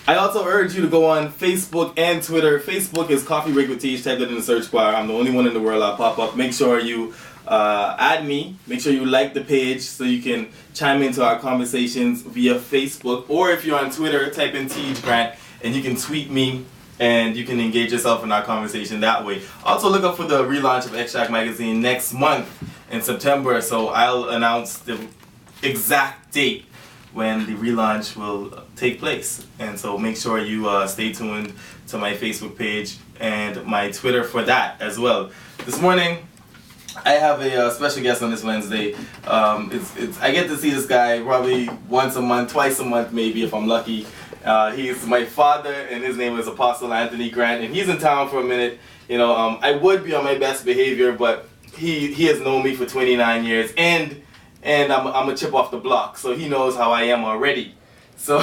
I also urge you to go on Facebook and Twitter. Facebook is Coffee Break with Teej. Type that in the search bar. I'm the only one in the world I'll pop up. Make sure you add me. Make sure you like the page so you can chime into our conversations via Facebook. Or if you're on Twitter, type in Teej Grant and you can tweet me and you can engage yourself in our conversation that way. Also look up for the relaunch of Extract Magazine next month in September. So I'll announce the exact date when the relaunch will take place. And so make sure you stay tuned to my Facebook page and my Twitter for that as well. This morning, I have a special guest on this Wednesday. I get to see this guy probably once a month, twice a month maybe if I'm lucky. He's my father and his name is Apostle Anthony Grant, and he's in town for a minute. You know, I would be on my best behavior, but he has known me for 29 years and I'm a chip off the block, so he knows how I am already. So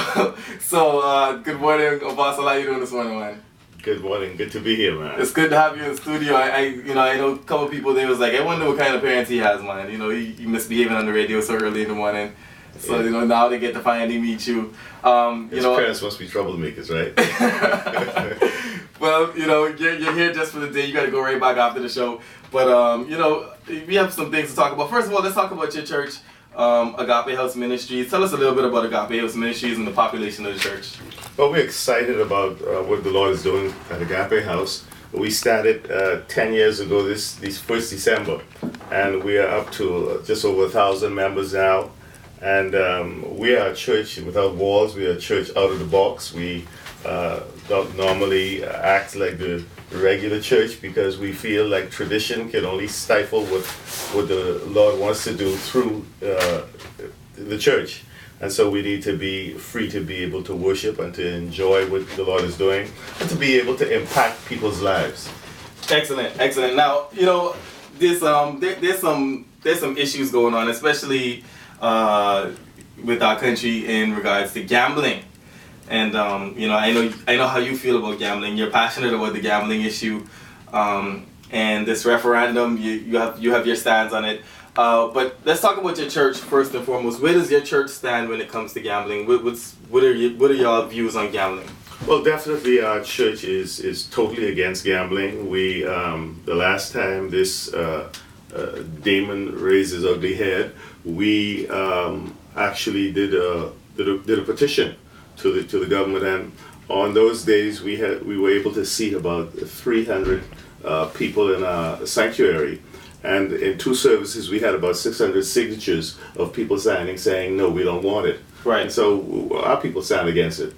good morning, Apostle. How you doing this morning, man? Good morning. Good to be here, man. It's good to have you in the studio. I know a couple people. They was like, I wonder what kind of parents he has, man. You know, he misbehaving on the radio so early in the morning. So yeah. you know, now they get to finally meet you. His parents must be troublemakers, right? Well, you know, you're here just for the day. You got to go right back after the show. But you know, we have some things to talk about. First of all, let's talk about your church, Agape House Ministries. Tell us a little bit about Agape House Ministries and the population of the church. Well, we're excited about what the Lord is doing at Agape House. We started 10 years ago this first December, and we are up to just over 1,000 members now. And we are a church without walls. We are a church out of the box. We don't normally act like the regular church because we feel like tradition can only stifle what the Lord wants to do through the church. And so we need to be free to be able to worship and to enjoy what the Lord is doing and to be able to impact people's lives. Excellent. Now, you know, there's some issues going on, especially with our country in regards to gambling. And you know, I know how you feel about gambling. You're passionate about the gambling issue, and this referendum. You have your stands on it. But let's talk about your church first and foremost. Where does your church stand when it comes to gambling? What are your views on gambling? Well, definitely our church is totally against gambling. We the last time this demon raised his ugly head, we actually did a petition to the government, and on those days we were able to seat about 300 people in our sanctuary, and in 2 services we had about 600 signatures of people signing saying no, we don't want it. Right. And so our people stand against it.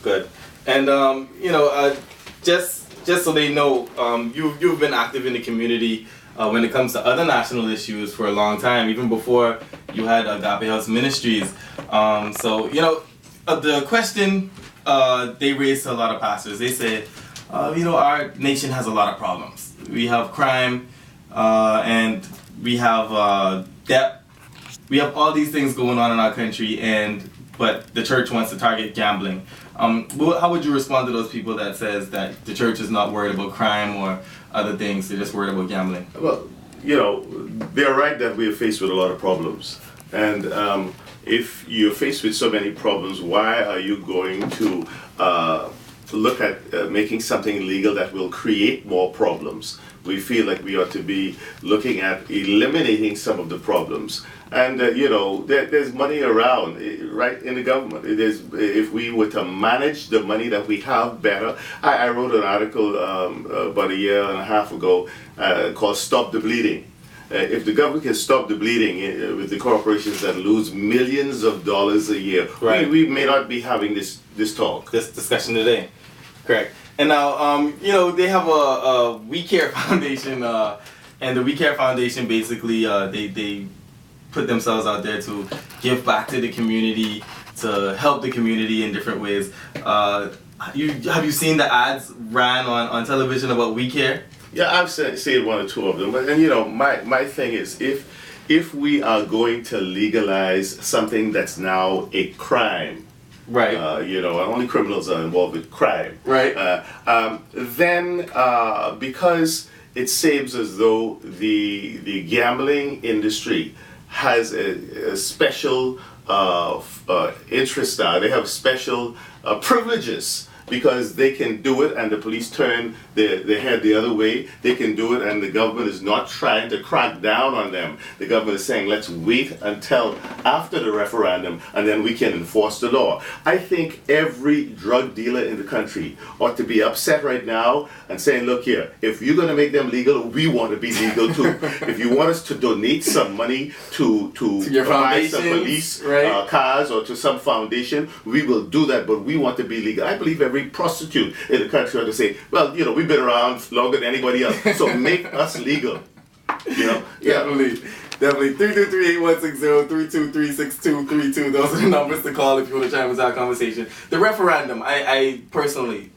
Good. And you know, just so they know, you've been active in the community when it comes to other national issues for a long time, even before you had Agape House Ministries. So you know, the question they raised to a lot of pastors, they said, you know, our nation has a lot of problems. We have crime, and we have debt. We have all these things going on in our country, but the church wants to target gambling. How would you respond to those people that says that the church is not worried about crime or other things, they're just worried about gambling? Well, you know, they're right that we are faced with a lot of problems. And if you're faced with so many problems, why are you going to look at making something legal that will create more problems? We feel like we ought to be looking at eliminating some of the problems. And, you know, there's money around, right, in the government. If we were to manage the money that we have better. I wrote an article about a year and a half ago called Stop the Bleeding. If the government can stop the bleeding with the corporations that lose millions of dollars a year, right, we may not be having this talk. This discussion today. Correct. And now, you know, they have a We Care Foundation, and the We Care Foundation basically, they put themselves out there to give back to the community, to help the community in different ways. Have you seen the ads ran on television about We Care? Yeah, I've seen 1 or 2 of them. And you know, my thing is, if we are going to legalize something that's now a crime, right? You know, only criminals are involved with crime, right? Then because it seems as though the gambling industry has a special interest now. They have special privileges. Because they can do it and the police turn their head the other way. They can do it and the government is not trying to crack down on them. The government is saying, let's wait until after the referendum and then we can enforce the law. I think every drug dealer in the country ought to be upset right now and saying, look here, if you're going to make them legal, we want to be legal too. If you want us to donate some money to your buy some foundations, police right? cars or to some foundation, we will do that, but we want to be legal. I believe every prostitute in the country ought to say, well, we've been around longer than anybody else, so make us legal. Yeah. Definitely. 323-8160, 323-6232. Those are the numbers to call if you want to chime into our conversation. The referendum, I personally